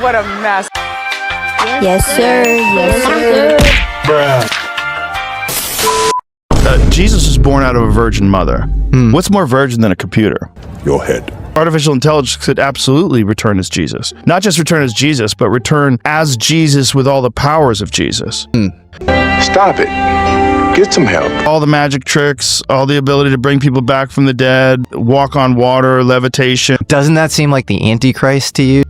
What a mess. Yes, sir. Yes, sir. Jesus was born out of a virgin mother. What's more virgin than a computer? Your head. Artificial intelligence could absolutely return as Jesus. Not just return as Jesus, but return as Jesus with all the powers of Jesus. Stop it. Get some help. All the magic tricks, all the ability to bring people back from the dead, walk on water, levitation. Doesn't that seem like the Antichrist to you?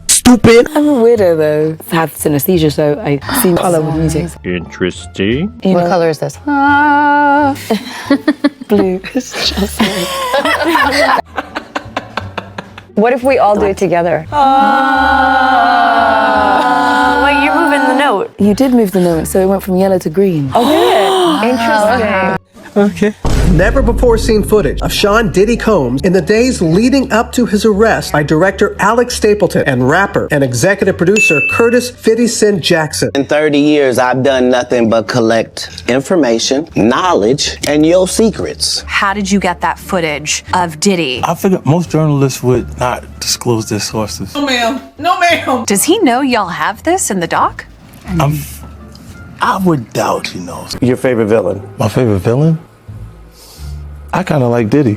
Stupid. I'm a weirdo though. I have synesthesia, so I see colour with music. Interesting. You know, What color is this? blue. It's just like... What if we all do it together? Wait, you're moving the note. You did move the note, so it went from yellow to green. Oh, good. Interesting. Okay. Never before seen footage of Sean Diddy Combs in the days leading up to his arrest by director Alex Stapleton and rapper and executive producer Curtis 50 Cent Jackson. In 30 years, I've done nothing but collect information, knowledge, and your secrets. How did you get that footage of Diddy? I figured most journalists would not disclose their sources. No, ma'am. No, ma'am. Does he know y'all have this in the doc? I would doubt he knows. Your favorite villain? My favorite villain? I kind of like Diddy.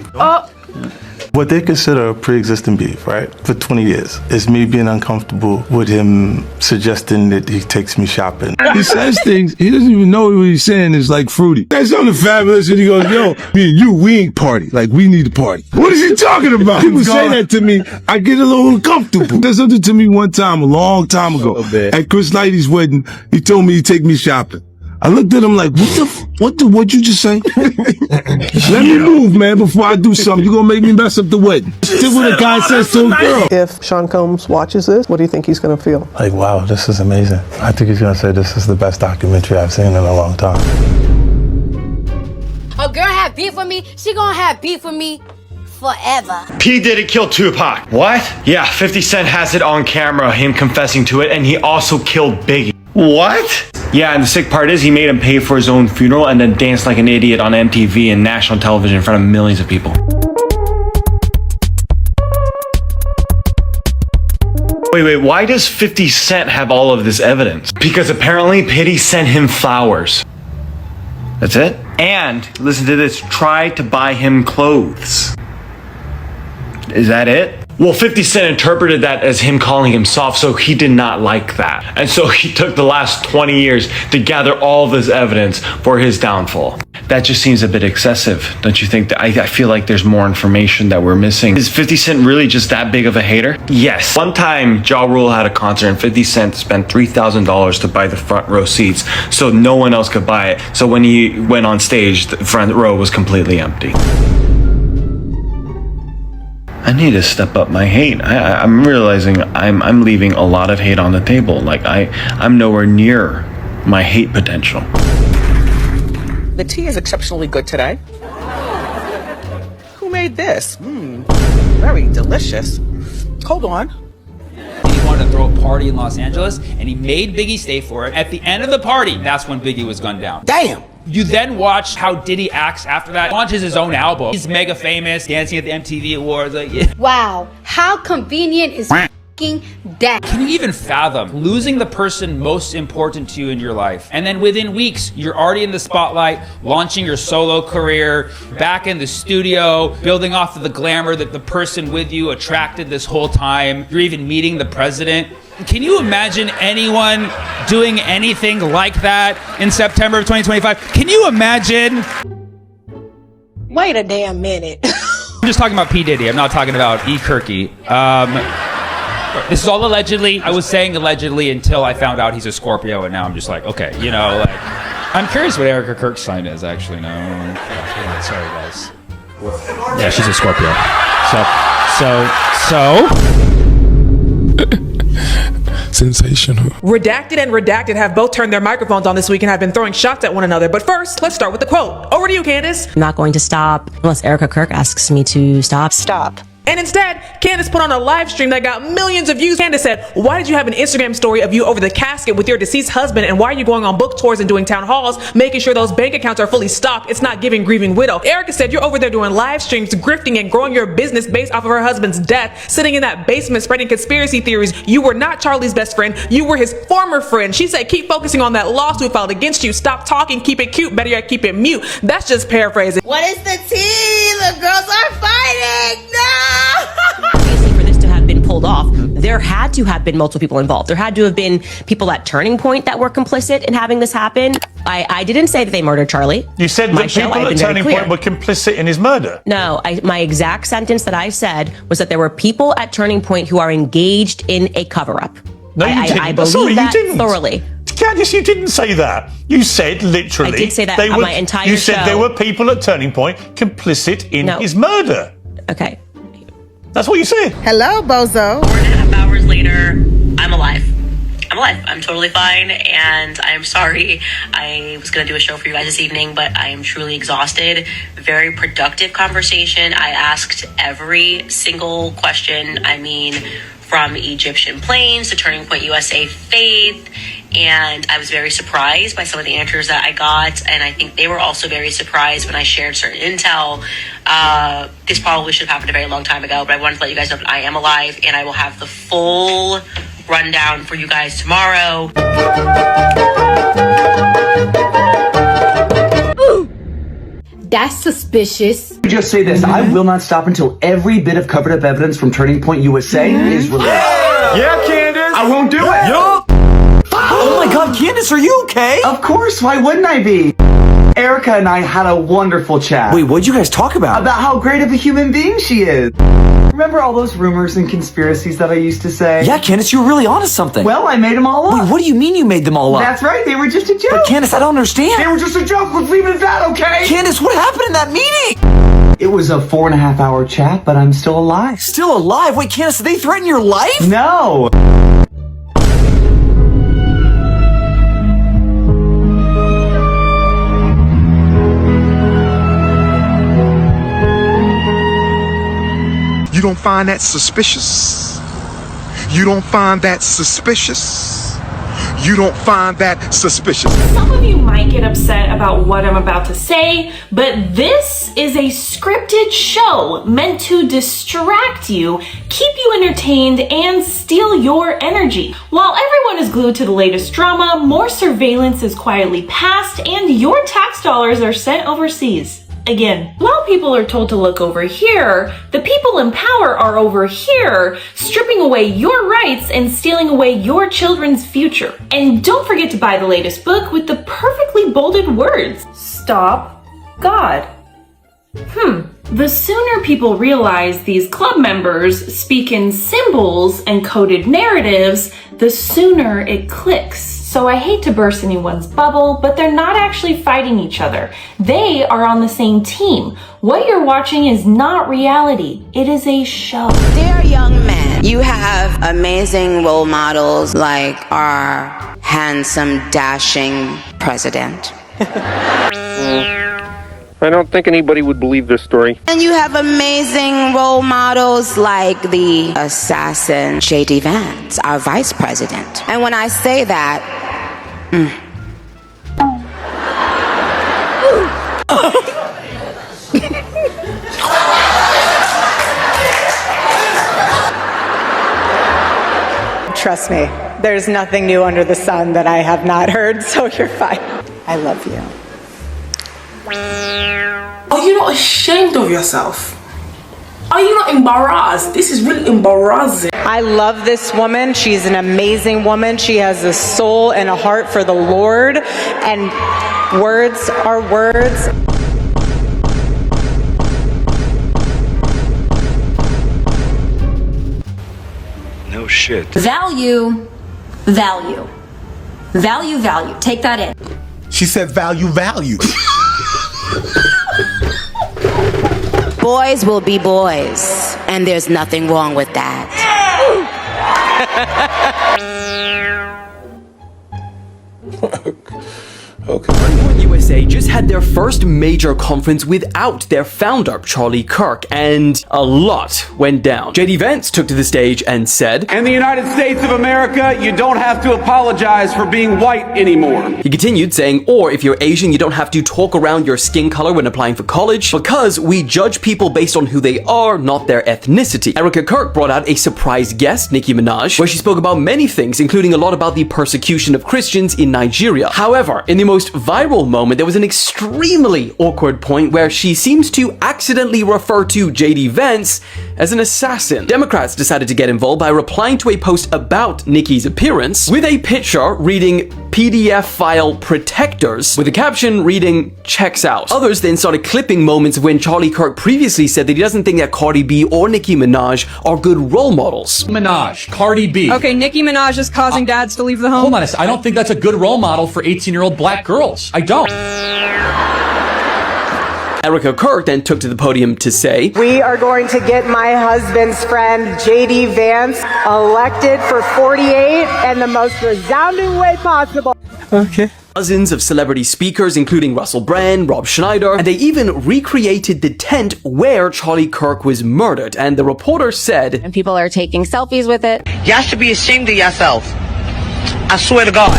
What they consider a pre-existing beef, right? For 20 years. Is me being uncomfortable with him suggesting that he takes me shopping. He says things, he doesn't even know what he's saying is like fruity. That's something fabulous, and he goes, yo, me and you, we ain't party. Like, we need to party. What is he talking about? People say that to me, I get a little uncomfortable. There's something to me one time, a long time ago. At Chris Lighty's wedding, he told me he'd take me shopping. I looked at him like, what'd you just say? Let me move, man, before I do something. You gonna make me mess up the wedding. Did what a guy says to a girl. If Sean Combs watches this, what do you think he's going to feel? Like, wow, this is amazing. I think he's gonna say this is the best documentary I've seen in a long time. A girl have beef with me, she gonna have beef with me forever. P. Diddy killed Tupac. What? Yeah, 50 Cent has it on camera, him confessing to it, and he also killed Biggie. What? Yeah, and the sick part is he made him pay for his own funeral and then danced like an idiot on MTV and national television in front of millions of people. Wait, why does 50 Cent have all of this evidence? Because apparently Diddy sent him flowers. That's it? And, listen to this, try to buy him clothes. Is that it? Well, 50 Cent interpreted that as him calling him soft, so he did not like that. And so he took the last 20 years to gather all this evidence for his downfall. That just seems a bit excessive, don't you think? I feel like there's more information that we're missing. Is 50 Cent really just that big of a hater? Yes. One time, Ja Rule had a concert and 50 Cent spent $3,000 to buy the front row seats so no one else could buy it. So when he went on stage, the front row was completely empty. I need to step up my hate. I'm realizing I'm leaving a lot of hate on the table. Like I'm nowhere near my hate potential. The tea is exceptionally good today. Who made this? Very delicious. Hold on. He wanted to throw a party in Los Angeles, and he made Biggie stay for it. At the end of the party, that's when Biggie was gunned down. Damn. You then watch how Diddy acts after that. Launches his own album. He's mega famous, dancing at the MTV Awards. Like, yeah. Wow, how convenient is f***ing that? Can you even fathom losing the person most important to you in your life? And then within weeks, you're already in the spotlight, launching your solo career, back in the studio, building off of the glamour that the person with you attracted this whole time. You're even meeting the president. Can you imagine anyone doing anything like that in September of 2025? Can you imagine? Wait a damn minute. I'm just talking about P. Diddy. I'm not talking about E. Kirky. This is all allegedly. I was saying allegedly until I found out he's a Scorpio, and now I'm just like, okay, you know, like, I'm curious what Erika Kirk's sign is actually now. Sorry, guys. Yeah, she's a Scorpio. So. Sensational. Redacted and Redacted have both turned their microphones on this week and have been throwing shots at one another. But first, let's start with the quote. Over to you, Candace. I'm not going to stop unless Erika Kirk asks me to stop. Stop. And instead, Candace put on a live stream that got millions of views. Candace said, why did you have an Instagram story of you over the casket with your deceased husband, and why are you going on book tours and doing town halls, making sure those bank accounts are fully stocked? It's not giving grieving widow. Erika said, you're over there doing live streams, grifting and growing your business based off of her husband's death, sitting in that basement spreading conspiracy theories. You were not Charlie's best friend, you were his former friend. She said, keep focusing on that lawsuit filed against you. Stop talking, keep it cute, better yet keep it mute. That's just paraphrasing. What is the tea? The girls are fighting. No! Obviously, for this to have been pulled off, there had to have been multiple people involved. There had to have been people at Turning Point that were complicit in having this happen. I didn't say that they murdered Charlie. You said that people at Turning Point were complicit in his murder. No, my exact sentence that I said was that there were people at Turning Point who are engaged in a cover-up. No, you didn't. I believe Sorry, that you didn't. thoroughly. Candace, you didn't say that. You said literally. I did say that on my entire You said show. there were people at Turning Point complicit in his murder. Okay. That's what you said. Hello, bozo. 4.5 hours later, I'm alive. I'm alive. I'm totally fine, and I'm sorry. I was going to do a show for you guys this evening, but I am truly exhausted. Very productive conversation. I asked every single question. I mean, from Egyptian planes to Turning Point USA Faith, and I was very surprised by some of the answers that I got, and I think they were also very surprised when I shared certain intel. This probably should have happened a very long time ago, but I wanted to let you guys know that I am alive, and I will have the full rundown for you guys tomorrow. That's suspicious. Just say this, I will not stop until every bit of covered up evidence from Turning Point USA is released. Yeah, Candace. I won't do it. Yup. Oh my God, Candace, are you okay? Of course, why wouldn't I be? Erika and I had a wonderful chat. Wait, what'd you guys talk about? About how great of a human being she is. Remember all those rumors and conspiracies that I used to say? Yeah, Candace, you were really onto something. Well, I made them all up. Wait, what do you mean you made them all up? That's right, they were just a joke. But Candace, I don't understand. They were just a joke, let's leave it at that, okay? Candace, what happened in that meeting? It was a 4.5 hour chat, but I'm still alive. Still alive? Wait, Candace, did they threaten your life? No. You don't find that suspicious? You don't find that suspicious? You don't find that suspicious? Some of you might get upset about what I'm about to say, but this is a scripted show meant to distract you, keep you entertained, and steal your energy. While everyone is glued to the latest drama, more surveillance is quietly passed, and your tax dollars are sent overseas. Again, while people are told to look over here, the people in power are over here, stripping away your rights and stealing away your children's future. And don't forget to buy the latest book with the perfectly bolded words, "Stop God." The sooner people realize these club members speak in symbols and coded narratives, the sooner it clicks. So I hate to burst anyone's bubble, but they're not actually fighting each other. They are on the same team. What you're watching is not reality. It is a show. Dear young men, you have amazing role models like our handsome, dashing president. I don't think anybody would believe this story. And you have amazing role models like the assassin J.D. Vance, our vice president. And when I say that, Trust me, there's nothing new under the sun that I have not heard, so you're fine. I love you. Are you not ashamed of yourself? Are you not embarrassed? This is really embarrassing. I love this woman. She's an amazing woman. She has a soul and a heart for the Lord, and words are words. No shit. Value, value. Value, value. Take that in. She said value, value. boys will be boys, and there's nothing wrong with that. Okay. USA just had their first major conference without their founder, Charlie Kirk, and a lot went down. JD Vance took to the stage and said, "In the United States of America, you don't have to apologize for being white anymore." He continued saying, or if you're Asian, you don't have to talk around your skin color when applying for college, because we judge people based on who they are, not their ethnicity. Erika Kirk brought out a surprise guest, Nicki Minaj, where she spoke about many things, including a lot about the persecution of Christians in Nigeria. However, in the most viral moment, there was an extremely awkward point where she seems to accidentally refer to JD Vance as an assassin. Democrats decided to get involved by replying to a post about Nicki's appearance with a picture reading PDF file protectors with a caption reading checks out. Others then started clipping moments of when Charlie Kirk previously said that he doesn't think that Cardi B or Nicki Minaj are good role models. Minaj, Cardi B. Okay, Nicki Minaj is causing dads to leave the home. Hold on a second. I don't think that's a good role model for 18-year-old black girls. I don't. Erika Kirk then took to the podium to say, "We are going to get my husband's friend, JD Vance, elected for 48 in the most resounding way possible." Okay. Dozens of celebrity speakers, including Russell Brand, Rob Schneider, and they even recreated the tent where Charlie Kirk was murdered. And the reporter said, And people are taking selfies with it. Y'all should be ashamed of yourself. I swear to God.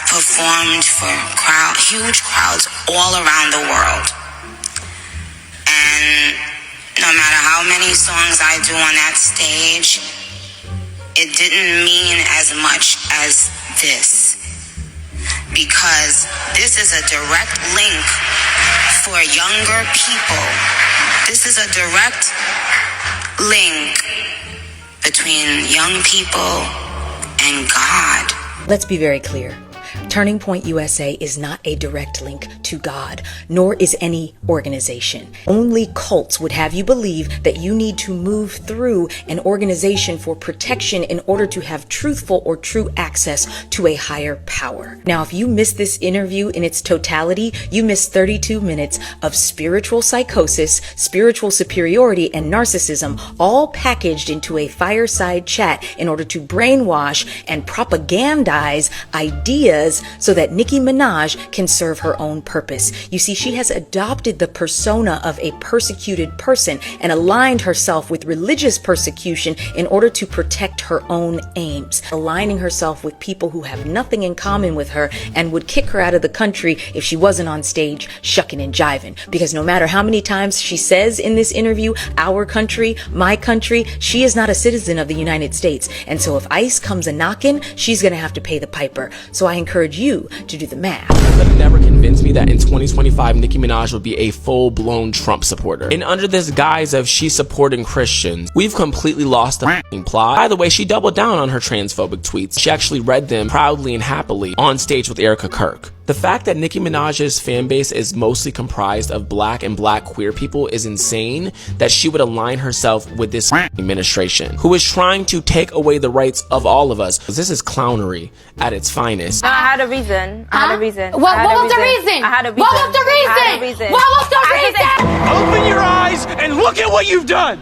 Performed for huge crowds all around the world. And no matter how many songs I do on that stage, it didn't mean as much as this. Because this is a direct link for younger people. This is a direct link between young people and God. Let's be very clear. Turning Point USA is not a direct link to God, nor is any organization. Only cults would have you believe that you need to move through an organization for protection in order to have truthful or true access to a higher power. Now, if you miss this interview in its totality, you miss 32 minutes of spiritual psychosis, spiritual superiority, and narcissism, all packaged into a fireside chat in order to brainwash and propagandize ideas so that Nicki Minaj can serve her own purpose. You see, she has adopted the persona of a persecuted person and aligned herself with religious persecution in order to protect her own aims, aligning herself with people who have nothing in common with her and would kick her out of the country if she wasn't on stage shucking and jiving. Because no matter how many times she says in this interview, our country, my country, she is not a citizen of the United States. And so if ICE comes a-knocking, she's going to have to pay the piper. So I encourage you to do the math. Could have never convinced me that in 2025 Nicki Minaj would be a full-blown Trump supporter. And under this guise of she's supporting Christians, we've completely lost the f***ing plot. By the way, she doubled down on her transphobic tweets. She actually read them proudly and happily on stage with Erika Kirk. The fact that Nicki Minaj's fan base is mostly comprised of black and black queer people is insane, that she would align herself with this administration, who is trying to take away the rights of all of us. This is clownery at its finest. I had a reason. I had a reason. What was the reason? I had a reason. What was the reason? I had a reason. What was the reason? Open your eyes and look at what you've done.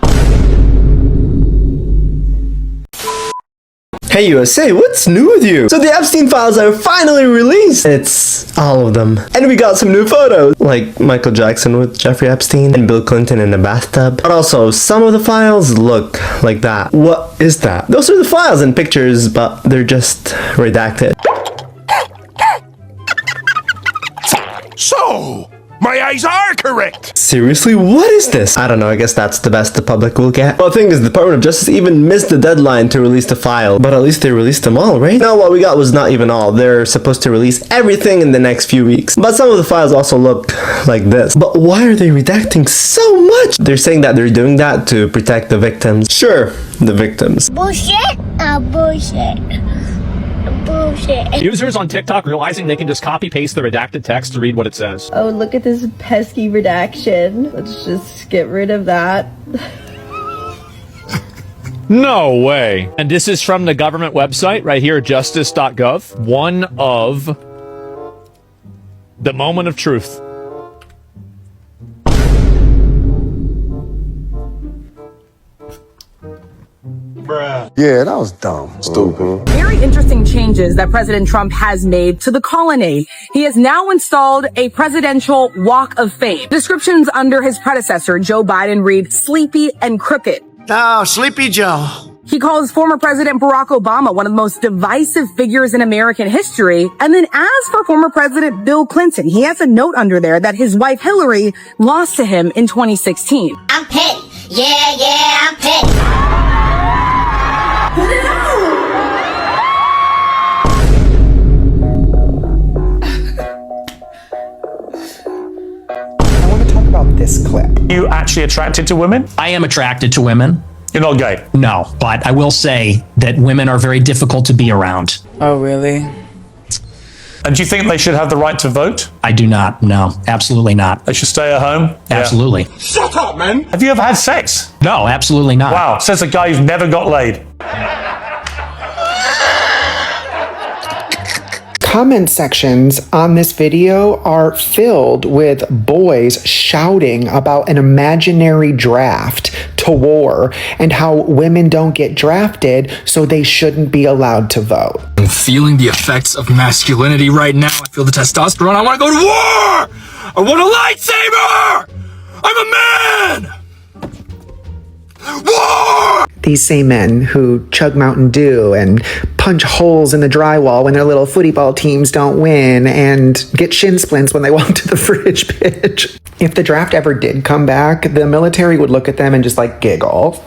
Hey USA, what's new with you? So the Epstein files are finally released. It's all of them. And we got some new photos, like Michael Jackson with Jeffrey Epstein and Bill Clinton in a bathtub. But also, some of the files look like that. What is that? Those are the files and pictures, but they're just redacted. So, my eyes are correct. Seriously, what is this? I don't know, I guess that's the best the public will get. Well, the thing is, the Department of Justice even missed the deadline to release the file, but at least they released them all, right? No, what we got was not even all. They're supposed to release everything in the next few weeks. But some of the files also look like this. But why are they redacting so much? They're saying that they're doing that to protect the victims. Sure, the victims. Bullshit? Bullshit. Bullshit. Users on TikTok realizing they can just copy-paste the redacted text to read what it says. Oh, look at this pesky redaction. Let's just get rid of that. No way. And this is from the government website right here, justice.gov. One of the moment of truth. Yeah, that was dumb. Stupid. Very interesting changes that President Trump has made to the colonnade. He has now installed a presidential walk of fame. Descriptions under his predecessor, Joe Biden, read sleepy and crooked. Oh, Sleepy Joe. He calls former President Barack Obama one of the most divisive figures in American history. And then as for former President Bill Clinton, he has a note under there that his wife Hillary lost to him in 2016. I'm petty. Yeah, I'm petty. Put it out. I want to talk about this clip. You actually attracted to women? I am attracted to women. You're not gay? No, but I will say that women are very difficult to be around. Oh, really? And do you think they should have the right to vote? I do not. No, absolutely not. They should stay at home? Absolutely. Yeah. Shut up, man! Have you ever had sex? No, absolutely not. Wow, says a guy who's never got laid. Comment sections on this video are filled with boys shouting about an imaginary draft to war and how women don't get drafted, so they shouldn't be allowed to vote. I'm feeling the effects of masculinity right now. I feel the testosterone. I want to go to war! I want a lightsaber! I'm a man! War! These same men who chug Mountain Dew and punch holes in the drywall when their little footy ball teams don't win and get shin splints when they walk to the fridge pitch. If the draft ever did come back, the military would look at them and just like giggle.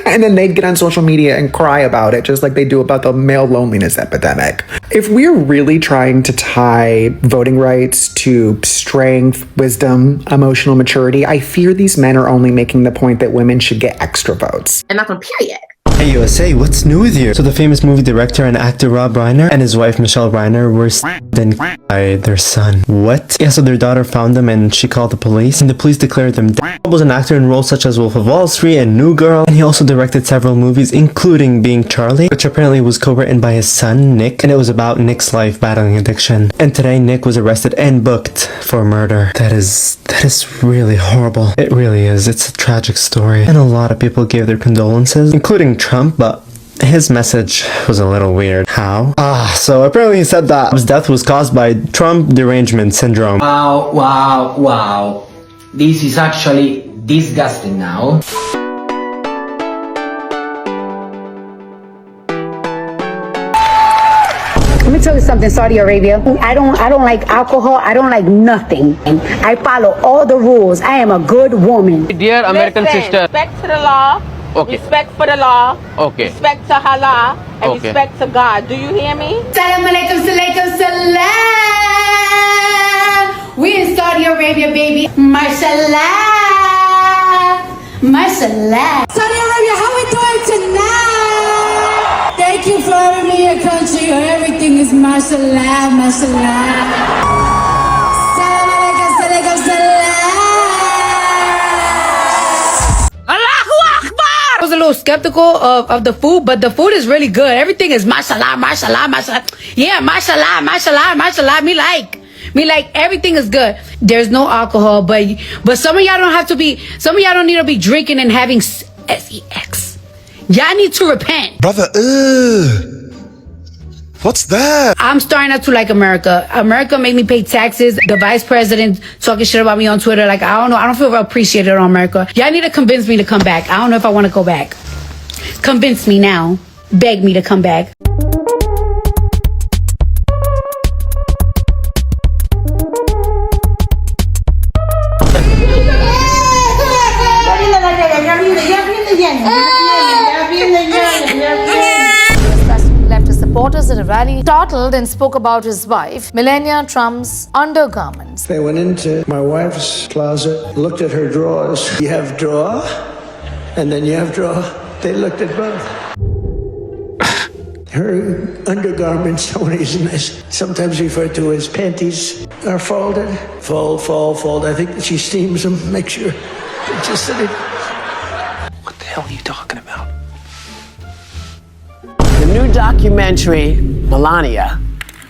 And then they'd get on social media and cry about it, just like they do about the male loneliness epidemic. If we're really trying to tie voting rights to strength, wisdom, emotional maturity, I fear these men are only making the point that women should get extra votes. And that's on period. Hey USA, what's new with you? So the famous movie director and actor Rob Reiner and his wife Michelle Reiner were then by their son. What? Yeah, so their daughter found them and she called the police, and the police declared them dead. Rob was an actor in roles such as Wolf of Wall Street and New Girl, and he also directed several movies, including Being Charlie, which apparently was co-written by his son Nick, and it was about Nick's life battling addiction. And today Nick was arrested and booked for murder. That is really horrible. It really is. It's a tragic story, and a lot of people gave their condolences, including Trump, but his message was a little weird. How? So apparently he said that his death was caused by Trump derangement syndrome. Wow. This is actually disgusting now. Let me tell you something, Saudi Arabia. I don't like alcohol. I don't like nothing. I follow all the rules. I am a good woman. Dear American sister. Respect to the law. Okay. Respect for the law. Okay. Respect to Allah. And Okay. respect to God. Do you hear me? Salam alaikum, salam. We in Saudi Arabia, baby. Mashallah. Saudi Arabia, how we doing tonight? Thank you for having me in your country. Everything is mashallah. Salam alaikum, salam. Akbar! I was a little skeptical of the food, but the food is really good. Everything is mashallah. Yeah, mashallah. Me like everything is good. There's no alcohol, but some of y'all don't need to be drinking and having sex. Y'all need to repent. Brother, what's that? I'm starting not to like America. America made me pay taxes. The vice president talking shit about me on Twitter. Like, I don't know. I don't feel appreciated on America. Y'all need to convince me to come back. I don't know if I want to go back. Convince me now. Beg me to come back. Left his supporters at a rally, startled, and spoke about his wife, Melania Trump's undergarments. They went into my wife's closet, looked at her drawers. You have drawer, and then you have drawer. They looked at both. Her undergarments, sometimes referred to as panties, are folded. Fold. I think that she steams them, make sure. Just that it... What the hell are you talking about? The new documentary, Melania,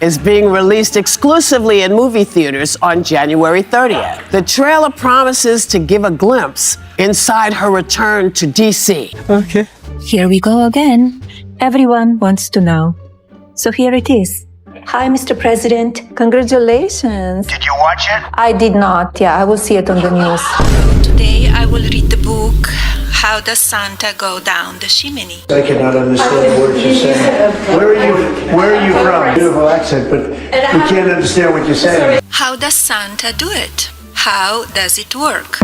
is being released exclusively in movie theaters on January 30th. The trailer promises to give a glimpse inside her return to DC. Okay. Here we go again. Everyone wants to know. So here it is. Hi, Mr. President. Congratulations. Did you watch it? I did not. Yeah, I will see it on the news. Today I will read the book, How Does Santa Go Down the Chimney? I cannot understand the words you're saying. Where are you from? Beautiful accent, but we can't understand what you're saying. How does Santa do it? How does it work?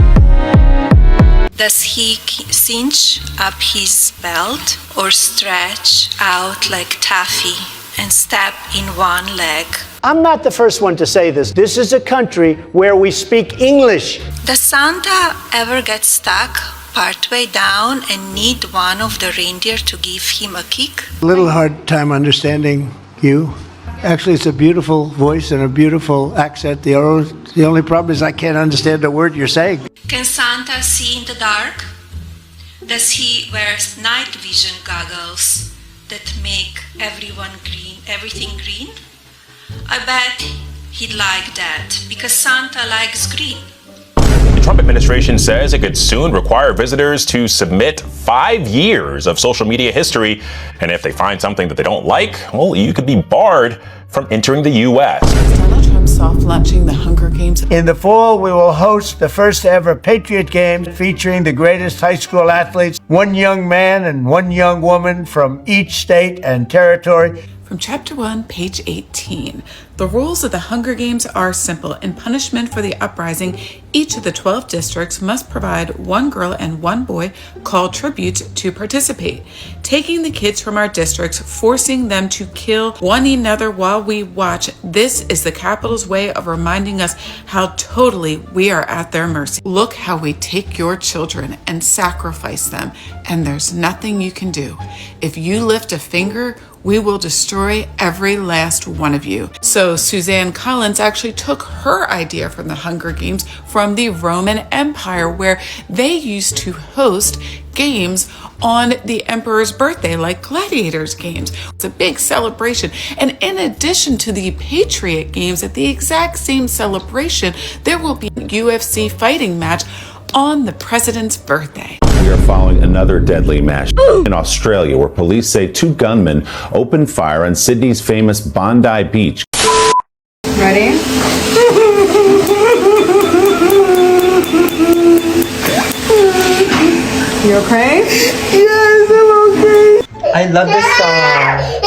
Does he cinch up his belt or stretch out like taffy and step in one leg? I'm not the first one to say this. This is a country where we speak English. Does Santa ever get stuck partway down and need one of the reindeer to give him a kick? A little hard time understanding you. Actually, it's a beautiful voice and a beautiful accent. The only problem is I can't understand the word you're saying. Can Santa see in the dark? Does he wear night vision goggles that make everything green? I bet he'd like that because Santa likes green. The Trump administration says it could soon require visitors to submit 5 years of social media history. And if they find something that they don't like, well, you could be barred from entering the U.S. Donald Trump soft launching the Hunger Games. In the fall, we will host the first ever Patriot Games featuring the greatest high school athletes, one young man and one young woman from each state and territory. From Chapter 1, page 18. The rules of the Hunger Games are simple. In punishment for the uprising, each of the 12 districts must provide one girl and one boy called tributes to participate. Taking the kids from our districts, forcing them to kill one another while we watch, this is the Capitol's way of reminding us how totally we are at their mercy. Look how we take your children and sacrifice them, and there's nothing you can do. If you lift a finger, we will destroy every last one of you. So Suzanne Collins actually took her idea from the Hunger Games from the Roman Empire, where they used to host games on the emperor's birthday, like gladiators games. It's a big celebration. And in addition to the Patriot Games, at the exact same celebration, there will be a UFC fighting match on the president's birthday. We are following another deadly mass in Australia, where police say 2 gunmen opened fire on Sydney's famous Bondi Beach. Ready? You okay? Yes, I'm okay. I love this song.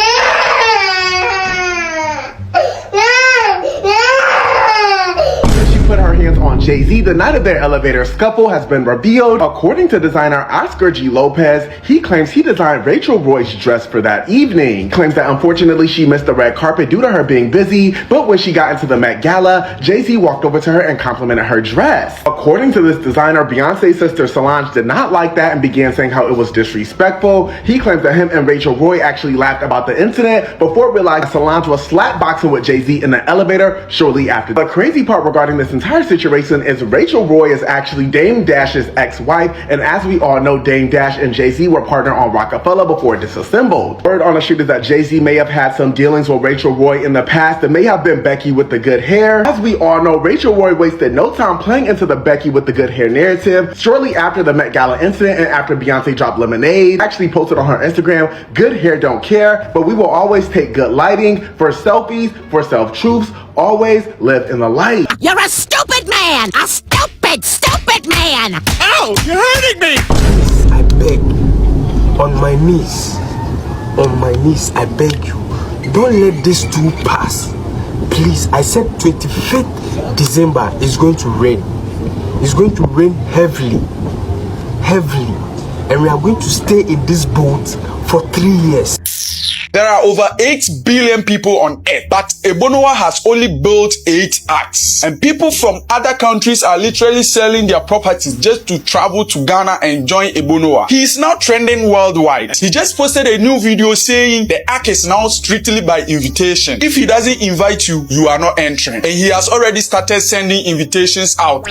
Put her hands on Jay-Z the night of their elevator scuffle has been revealed. According to designer Oscar G. Lopez, he claims he designed Rachel Roy's dress for that evening. Claims that unfortunately she missed the red carpet due to her being busy, but when she got into the Met Gala, Jay-Z walked over to her and complimented her dress. According to this designer, Beyonce's sister Solange did not like that and began saying how it was disrespectful. He claims that him and Rachel Roy actually laughed about the incident before realizing Solange was slapboxing with Jay-Z in the elevator shortly after. The crazy part regarding this entire situation is Rachel Roy is actually Dame Dash's ex-wife, and as we all know, Dame Dash and Jay-Z were partnered on Rockefeller before it disassembled. Word on the street is that Jay-Z may have had some dealings with Rachel Roy in the past. It may have been Becky with the good hair. As we all know, Rachel Roy wasted no time playing into the Becky with the good hair narrative. Shortly after the Met Gala incident and after Beyonce dropped Lemonade, actually posted on her Instagram, "Good hair don't care, but we will always take good lighting for selfies, for self-truths, always live in the light." You're a stupid man! A stupid man! Ow! You're hurting me! Please, I beg, on my knees, I beg you, don't let this too pass. Please, I said 25th December is going to rain. It's going to rain heavily. And we are going to stay in this boat for 3 years. There are over 8 billion people on earth, but Ebonowa has only built 8 arcs. And people from other countries are literally selling their properties just to travel to Ghana and join Ebonowa. He is now trending worldwide. He just posted a new video saying the arc is now strictly by invitation. If he doesn't invite you, you are not entering. And he has already started sending invitations out.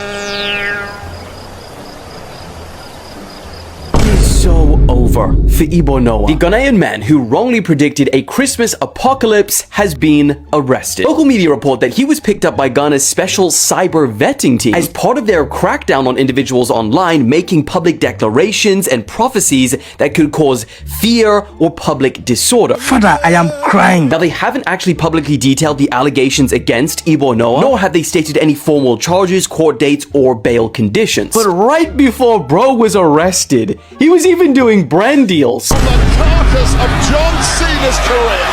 He's so over over for Igbo Noah. The Ghanaian man who wrongly predicted a Christmas apocalypse has been arrested. Local media report that he was picked up by Ghana's special cyber vetting team as part of their crackdown on individuals online making public declarations and prophecies that could cause fear or public disorder. Father, I am crying. Now, they haven't actually publicly detailed the allegations against Igbo Noah, nor have they stated any formal charges, court dates, or bail conditions. But right before bro was arrested, he was even doing brand deals. From the carcass of John Cena's career.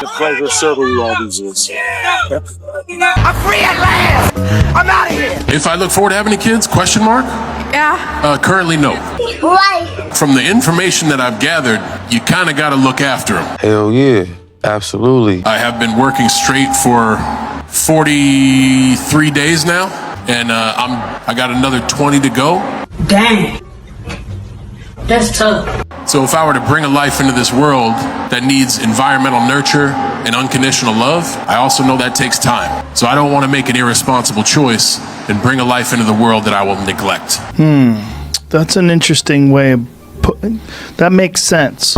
The pleasure of serving you all these years. I'm free at last. I'm out of here. If I look forward to having any kids? Question mark? Yeah. Currently, no. Why? From the information that I've gathered, you kind of got to look after them. Hell yeah, absolutely. I have been working straight for 43 days now, and I got another 20 to go. Dang. That's tough. So if I were to bring a life into this world that needs environmental nurture and unconditional love, I also know that takes time. So I don't want to make an irresponsible choice and bring a life into the world that I will neglect. That's an interesting way of putting. That makes sense.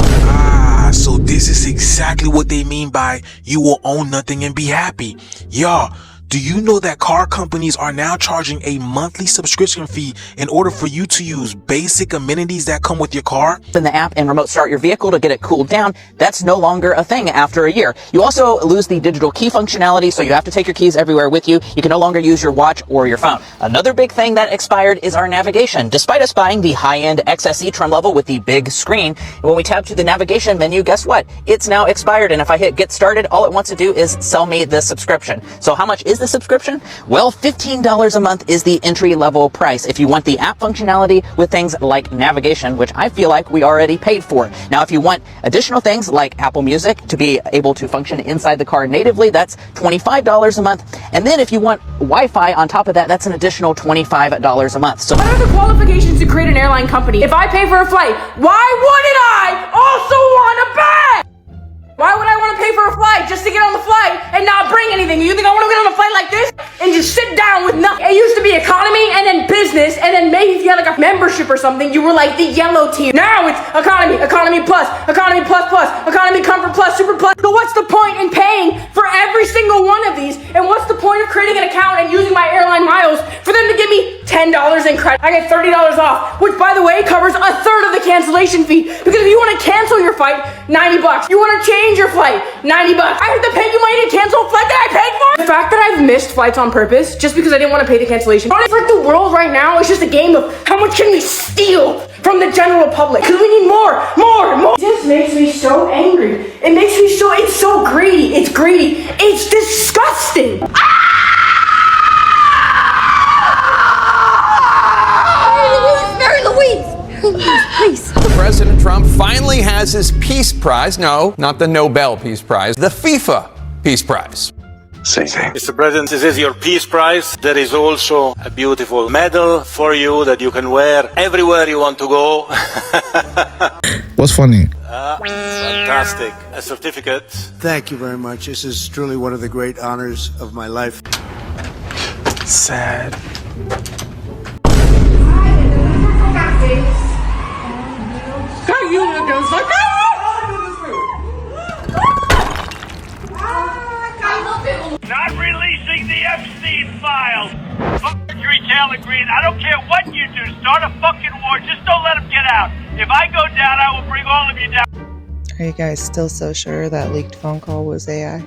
So this is exactly what they mean by you will own nothing and be happy. Y'all, do you know that car companies are now charging a monthly subscription fee in order for you to use basic amenities that come with your car? In the app and remote start your vehicle to get it cooled down, that's no longer a thing after a year. You also lose the digital key functionality, so you have to take your keys everywhere with you. You can no longer use your watch or your phone. Another big thing that expired is our navigation. Despite us buying the high-end XSE trim level with the big screen, when we tap to the navigation menu, guess what? It's now expired, and if I hit get started, all it wants to do is sell me the subscription. So how much is the subscription? Well, $15 a month is the entry-level price if you want the app functionality with things like navigation, which I feel like we already paid for. Now, if you want additional things like Apple Music to be able to function inside the car natively, that's $25 a month. And then if you want Wi-Fi on top of that, that's an additional $25 a month. So what are the qualifications to create an airline company? If I pay for a flight, why wouldn't I also want a bag? Why would I want to pay for a flight just to get on the flight and not bring anything? You think I want to get on a flight like this and just sit down with nothing? It used to be economy and then business, and then maybe if you had like a membership or something, you were like the yellow tier. Now it's economy, economy plus, economy plus plus, economy comfort plus, super plus. So what's the point in paying for every single one of these? And what's the point of creating an account and using my airline miles for them to give me $10 in credit? I get $30 off, which by the way covers a third of the cancellation fee. Because if you want to cancel your flight, $90. You want to change your flight, $90. I have to pay you money to cancel a flight that I paid for? The fact that I've missed flights on purpose just because I didn't want to pay the cancellation. It's like the world right now is just a game of how much can we steal from the general public? Because we need more. This makes me so angry. It makes me so, it's so greedy. It's greedy. It's disgusting. Mary Louise, please. President Trump finally has his Peace Prize. No, not the Nobel Peace Prize. The FIFA Peace Prize. Mr. President, this is your Peace Prize. There is also a beautiful medal for you that you can wear everywhere you want to go. What's funny? Fantastic. A certificate. Thank you very much. This is truly one of the great honors of my life. Sad. Not releasing the Epstein files. Fuck Marjorie Taylor Greene. I don't care what you do. Start a fucking war. Just don't let them get out. If I go down, I will bring all of you down. Are you guys still so sure that leaked phone call was AI?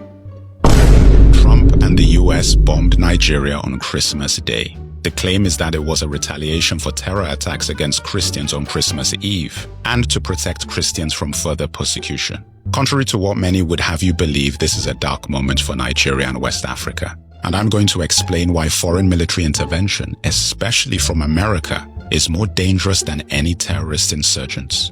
Trump and the US bombed Nigeria on Christmas Day. The claim is that it was a retaliation for terror attacks against Christians on Christmas Eve and to protect Christians from further persecution. Contrary to what many would have you believe, this is a dark moment for Nigeria and West Africa. And I'm going to explain why foreign military intervention, especially from America, is more dangerous than any terrorist insurgents.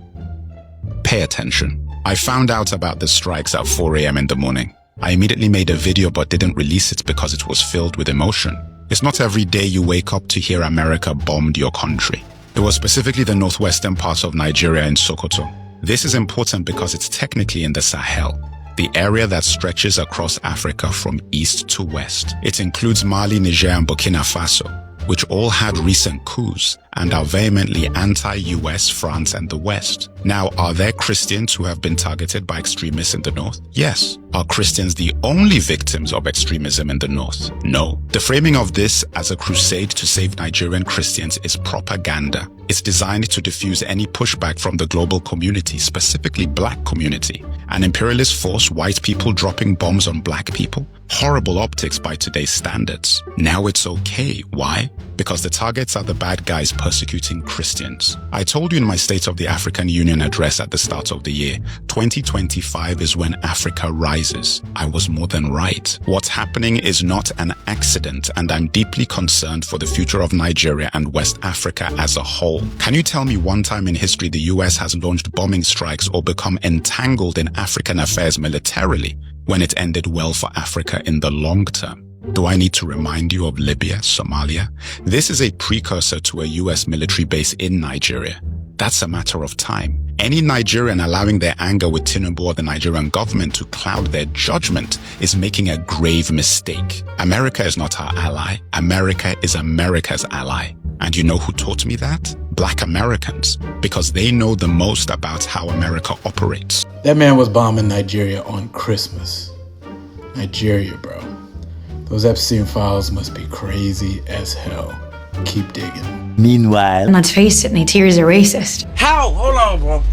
Pay attention. I found out about the strikes at 4 a.m. in the morning. I immediately made a video but didn't release it because it was filled with emotion. It's not every day you wake up to hear America bombed your country. It was specifically the northwestern part of Nigeria in Sokoto. This is important because it's technically in the Sahel. the area that stretches across Africa from east to west. It includes Mali, Niger, and Burkina Faso, which all had recent coups and are vehemently anti-US, France, and the West. Now, are there Christians who have been targeted by extremists in the North? Yes. Are Christians the only victims of extremism in the North? No. The framing of this as a crusade to save Nigerian Christians is propaganda. It's designed to diffuse any pushback from the global community, specifically black community. An imperialist force, white people dropping bombs on black people? Horrible optics by today's standards. Now it's okay. Why? Because the targets are the bad guys persecuting Christians. I told you in my State of the African Union address at the start of the year, 2025 is when Africa rises. I was more than right. What's happening is not an accident, and I'm deeply concerned for the future of Nigeria and West Africa as a whole. Can you tell me one time in history the US has launched bombing strikes or become entangled in African affairs militarily when it ended well for Africa in the long term? Do I need to remind you of Libya, Somalia? This is a precursor to a US military base in Nigeria. That's a matter of time. Any Nigerian allowing their anger with Tinubu or the Nigerian government to cloud their judgment is making a grave mistake. America is not our ally. America is America's ally. And you know who taught me that? Black Americans, because they know the most about how America operates. That man was bombing Nigeria on Christmas. Nigeria, bro. Those Epstein files must be crazy as hell. Keep digging. Meanwhile, let's face it, Nigeria's a racist. How? Hold on, bro.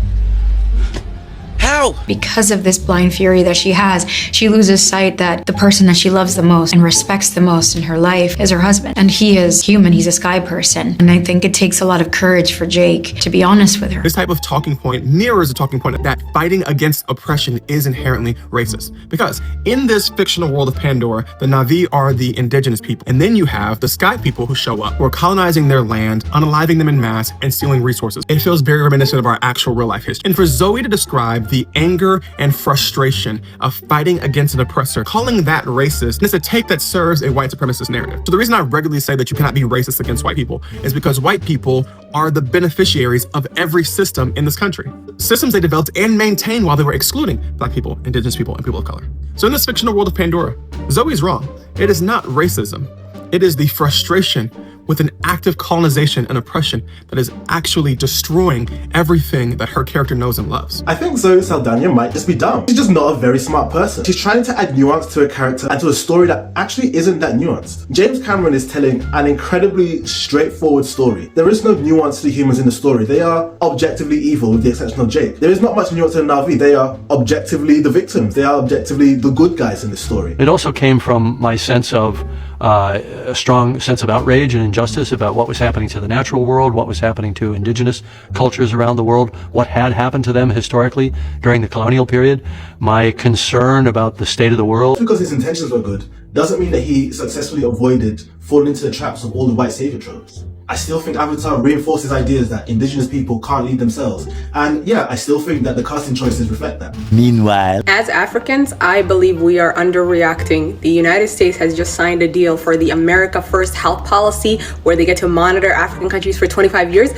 How? Because of this blind fury that she has, she loses sight that the person that she loves the most and respects the most in her life is her husband. And he is human, he's a sky person. And I think it takes a lot of courage for Jake to be honest with her. This type of talking point mirrors a talking point that fighting against oppression is inherently racist. Because in this fictional world of Pandora, the Na'vi are the indigenous people. And then you have the sky people who show up, who are colonizing their land, unaliving them in mass, and stealing resources. It feels very reminiscent of our actual real life history. And for Zoe to describe the anger and frustration of fighting against an oppressor, calling that racist, is a take that serves a white supremacist narrative. So the reason I regularly say that you cannot be racist against white people is because white people are the beneficiaries of every system in this country. Systems they developed and maintained while they were excluding black people, indigenous people, and people of color. So in this fictional world of Pandora, Zoe's wrong. It is not racism. It is the frustration with an active colonization and oppression that is actually destroying everything that her character knows and loves. I think Zoe Saldana might just be dumb. She's just not a very smart person. She's trying to add nuance to a character and to a story that actually isn't that nuanced. James Cameron is telling an incredibly straightforward story. There is no nuance to the humans in the story. They are objectively evil with the exception of Jake. There is not much nuance to the Na'vi. They are objectively the victims. They are objectively the good guys in this story. It also came from my sense of a strong sense of outrage and injustice about what was happening to the natural world, what was happening to indigenous cultures around the world, what had happened to them historically during the colonial period, my concern about the state of the world. Because his intentions were good doesn't mean that he successfully avoided falling into the traps of all the white savior tropes. I still think Avatar reinforces ideas that indigenous people can't lead themselves. And yeah, I still think that the casting choices reflect that. Meanwhile, as Africans, I believe we are underreacting. The United States has just signed a deal for the America First health policy where they get to monitor African countries for 25 years.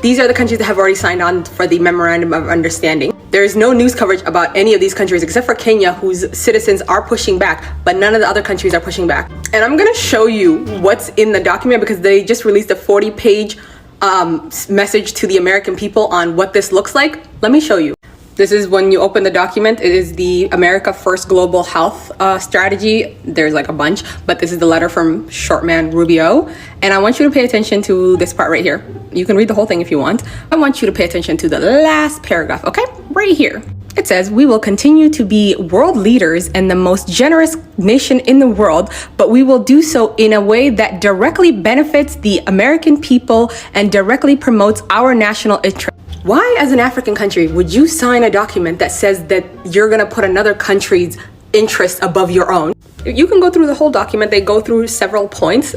These are the countries that have already signed on for the Memorandum of Understanding. There is no news coverage about any of these countries except for Kenya, whose citizens are pushing back, but none of the other countries are pushing back. And I'm gonna show you what's in the document because they just released a 40-page message to the American people on what this looks like. Let me show you. This is when you open the document. It is the America First Global Health Strategy. There's like a bunch, but this is the letter from Shortman Rubio. And I want you to pay attention to this part right here. You can read the whole thing if you want. I want you to pay attention to the last paragraph, okay? Right here. It says, we will continue to be world leaders and the most generous nation in the world, but we will do so in a way that directly benefits the American people and directly promotes our national interest. Why, as an African country, would you sign a document that says that you're gonna put another country's interest above your own? You can go through the whole document. They go through several points.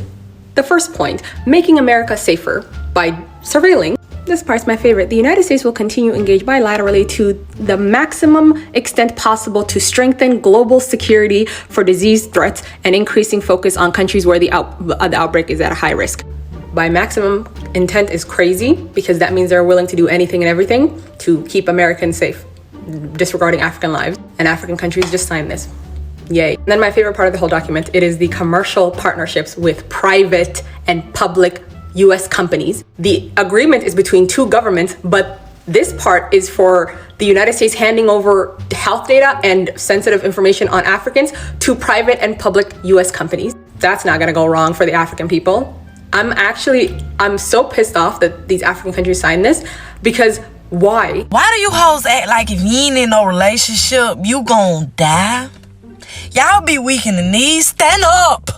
The first point, making America safer by surveilling. This part's my favorite. The United States will continue to engage bilaterally to the maximum extent possible to strengthen global security for disease threats and increasing focus on countries where the outbreak is at a high risk. By maximum intent is crazy because that means they're willing to do anything and everything to keep Americans safe. disregarding African lives, and African countries just signed this. Yay. And then my favorite part of the whole document, it is the commercial partnerships with private and public US companies. The agreement is between two governments, but this part is for the United States handing over health data and sensitive information on Africans to private and public US companies. That's not gonna go wrong for the African people. I'm so pissed off that these African countries signed this, because why? Why do you hoes act like if you ain't in no relationship, you gon' die? Y'all be weak in the knees, stand up!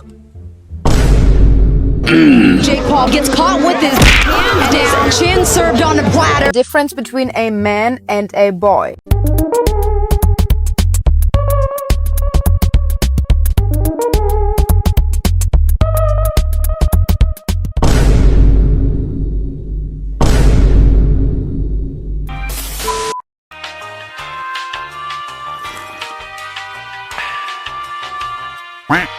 Jake Paul gets caught with his hands down, chin served on a platter. Difference between a man and a boy. Quack.